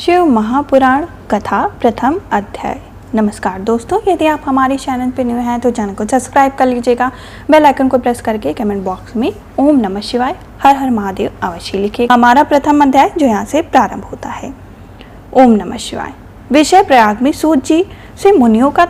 शिव महापुराण कथा प्रथम अध्याय। नमस्कार दोस्तों, यदि आप हमारे चैनल पर न्यू हैं तो चैनल को सब्सक्राइब कर लीजिएगा। बेल आइकन को प्रेस करके कमेंट बॉक्स में ओम नमः शिवाय हर हर महादेव अवश्य लिखिए। हमारा प्रथम अध्याय जो यहाँ से प्रारंभ होता है। ओम नमः शिवाय। विषय प्रयाग में सूत जी से मुनियों का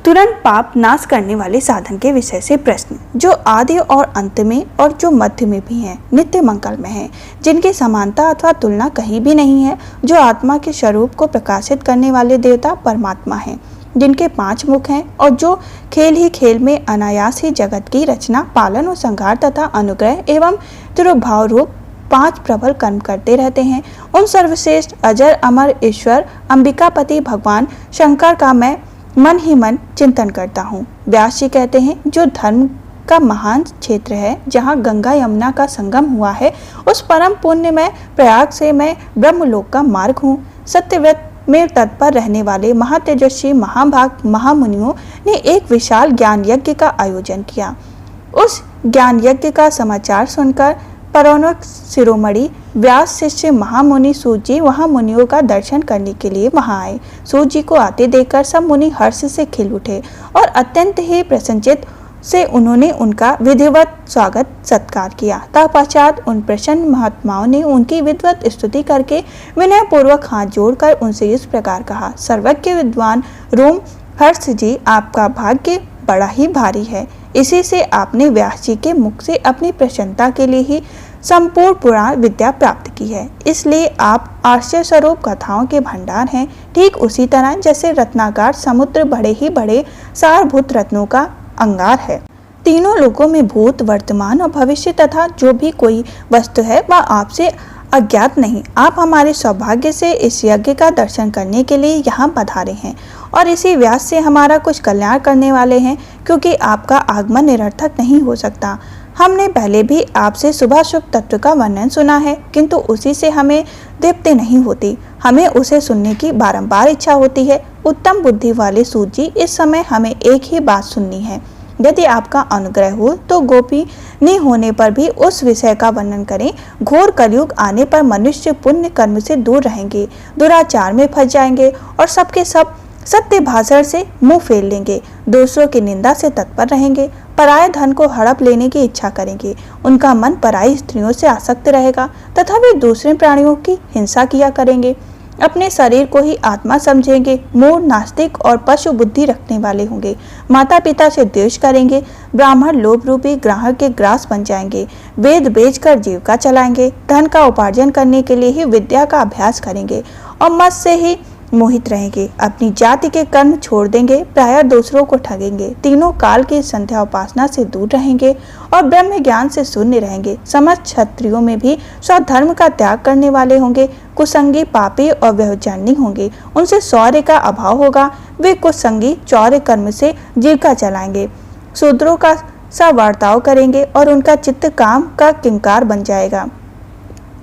तुरंत पाप नाश करने वाले साधन के विषय से प्रश्न, जो आदि और अंत में और जो मध्य में भी हैं, नित्य मंगल में हैं, जिनकी समानता अथवा तुलना कहीं भी नहीं है, जो आत्मा के स्वरूप को प्रकाशित करने वाले देवता परमात्मा हैं, जिनके 5 मुख हैं और जो खेल ही खेल में अनायास ही जगत की रचना, पालन और संहार तथा अनुग्रह एवं तिरुभाव रूप 5 प्रबल कर्म करते रहते हैं, उन सर्वश्रेष्ठ अजर अमर ईश्वर अंबिकापति भगवान शंकर का मैं मन ही मन चिंतन करता हूँ। व्यास जी कहते हैं, जो धर्म का महान क्षेत्र है, जहाँ गंगा यमुना का संगम हुआ है, उस परम पुण्य में प्रयाग से मैं ब्रह्मलोक का मार्ग हूँ। सत्यव्रत में तत्पर रहने वाले महातेजस्वी महाभाग महामुनियों ने एक विशाल ज्ञान यज्ञ का आयोजन किया। उस ज्ञान यज्ञ का समाचार सुनकर परौनक शिरोमणि व्यास शिष्य महामुनि सूत जी वहां मुनियों का दर्शन करने के लिए वहां आए। सूत जी को आते देखकर सब मुनि हर्ष से खिल उठे और अत्यंत ही प्रसन्नचित्त से उन्होंने उनका विधिवत स्वागत सत्कार किया। तत्पश्चात उन प्रसन्न महात्माओं ने उनकी विधिवत स्तुति करके विनय पूर्वक हाथ जोड़कर उनसे इस प्रकार कहा। सर्वज्ञ विद्वान रोम हर्ष जी, आपका भाग्य बड़ा ही भारी है। इसी से आपने व्यास जी के मुख से अपनी प्रसन्नता के लिए ही संपूर्ण पुराण विद्या प्राप्त की है, इसलिए आप आश्चर्य स्वरूप कथाओं के भंडार हैं। ठीक उसी तरह जैसे रत्नागार समुद्र बड़े ही बड़े सारभूत रत्नों का अंगार है। तीनों लोकों में भूत, वर्तमान और भविष्य तथा जो भी कोई वस्तु है वह आपसे अज्ञात नहीं। आप हमारे सौभाग्य से इस यज्ञ का दर्शन करने के लिए यहाँ पधारे हैं और इसी व्यास से हमारा कुछ कल्याण करने वाले हैं, क्योंकि आपका आगमन निरर्थक नहीं हो सकता। हमने पहले भी आपसे शुभाशुभ तत्व का वर्णन सुना है, किंतु उसी से हमें तृप्ति नहीं होती। हमें उसे सुनने की बारंबार इच्छा होती है। उत्तम बुद्धि वाले सूत जी, इस समय हमें एक ही बात सुननी है। यदि आपका अनुग्रह हो तो गोपनीय होने पर भी उस विषय का वर्णन करें। घोर कलयुग आने पर मनुष्य पुण्य कर्म से दूर रहेंगे, दुराचार में फंस जाएंगे और सबके सब सत्य भाषण से मुंह फेर लेंगे, दूसरों की निंदा से तत्पर रहेंगे, पराये धन को हड़प लेने की इच्छा करेंगे, उनका मन पराई स्त्रियों से आसक्त रहेगा तथा वे दूसरे प्राणियों की हिंसा किया करेंगे, अपने शरीर को ही आत्मा समझेंगे, मूढ़, नास्तिक और पशु बुद्धि रखने वाले होंगे, माता पिता से द्वेष करेंगे, ब्राह्मण लोभ रूपी ग्राहक के ग्रास बन जाएंगे, वेद बेचकर जीविका चलाएंगे, धन का उपार्जन करने के लिए ही विद्या का अभ्यास करेंगे और मत से ही मोहित रहेंगे, अपनी जाति के कर्म छोड़ देंगे, प्रायः दूसरों को ठगेंगे, तीनों काल की संध्या उपासना से दूर रहेंगे और ब्रह्म ज्ञान से शून्य रहेंगे। समस्त क्षत्रियों में भी स्वधर्म का त्याग करने वाले होंगे, कुसंगी, पापी और व्यभिचारिणी होंगे, उनसे शौर्य का अभाव होगा, वे कुसंगी चौर्य कर्म से जीविका चलाएंगे, शूद्रों का सवार्ताव करेंगे और उनका चित्त काम का किंकार बन जाएगा।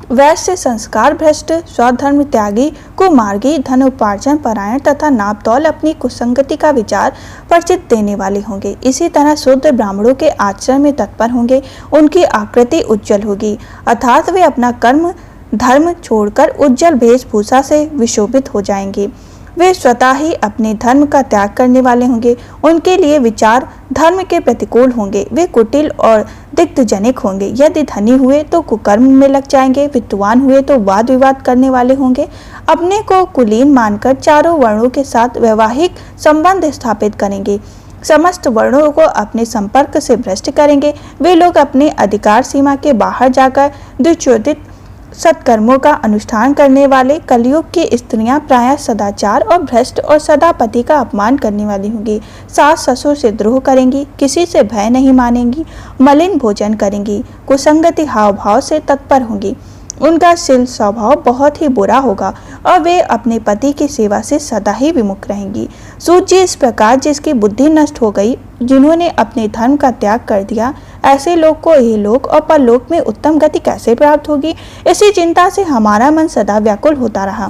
वैश्य संस्कार भ्रष्ट, स्वधर्म त्यागी, कुमार्गी, धन उपार्जन परायण तथा नापतौल अपनी कुसंगति का विचार परिचित देने वाले होंगे। इसी तरह शूद्र ब्राह्मणों के आचरण में तत्पर होंगे, उनकी आकृति उज्जवल होगी, अर्थात वे अपना कर्म धर्म छोड़कर उज्जवल वेशभूषा से विशोभित हो जाएंगे। वे स्वतः ही अपने धर्म का त्याग करने वाले होंगे, उनके लिए विचार धर्म के प्रतिकूल होंगे, वे कुटिल और दिग्धजनिक होंगे। यदि धनी हुए तो कुकर्म में लग जाएंगे, विद्वान हुए तो वाद विवाद करने वाले होंगे, अपने को कुलीन मानकर चारों वर्णों के साथ वैवाहिक संबंध स्थापित करेंगे, समस्त वर्णों को अपने संपर्क से भ्रष्ट करेंगे। वे लोग अपने अधिकार सीमा के बाहर जाकर दुर्चोदित सत्कर्मों का अनुष्ठान करने वाले, कलयुग की स्त्रियां प्रायः सदाचार और भ्रष्ट और सदा पति का अपमान करने वाली होंगी, सास ससुर से द्रोह करेंगी, किसी से भय नहीं मानेंगी, मलिन भोजन करेंगी, कुसंगति हाव भाव से तत्पर होंगी, उनका शील स्वभाव बहुत ही बुरा होगा और वे अपने पति की सेवा से सदा ही विमुख रहेंगी। सूत जी, इस प्रकार जिसकी बुद्धि नष्ट हो गई, जिन्होंने अपने धर्म का त्याग कर दिया, ऐसे लोग को यह लोक और परलोक में उत्तम गति कैसे प्राप्त होगी, इसी चिंता से हमारा मन सदा व्याकुल होता रहा।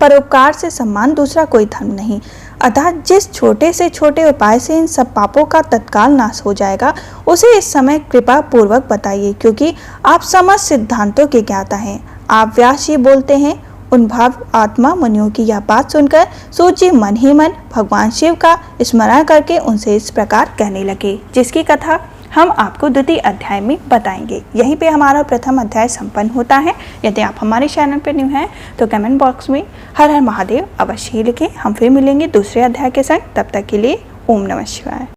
परोपकार से सम्मान दूसरा कोई धर्म नहीं, अतः जिस छोटे से छोटे उपाय से इन सब पापों का तत्काल नाश हो जाएगा, उसे इस समय कृपा पूर्वक बताइए, क्योंकि आप समस्त सिद्धांतों के ज्ञाता हैं। आप व्यास जी बोलते हैं, उन भाव आत्मा मुनियों की यह बात सुनकर सूत जी मन ही मन भगवान शिव का स्मरण करके उनसे इस प्रकार कहने लगे, जिसकी कथा हम आपको द्वितीय अध्याय में बताएंगे। यहीं पे हमारा प्रथम अध्याय संपन्न होता है। यदि आप हमारे चैनल पर न्यू हैं तो कमेंट बॉक्स में हर हर महादेव अवश्य ही लिखें। हम फिर मिलेंगे दूसरे अध्याय के संग। तब तक के लिए ओम नमः शिवाय।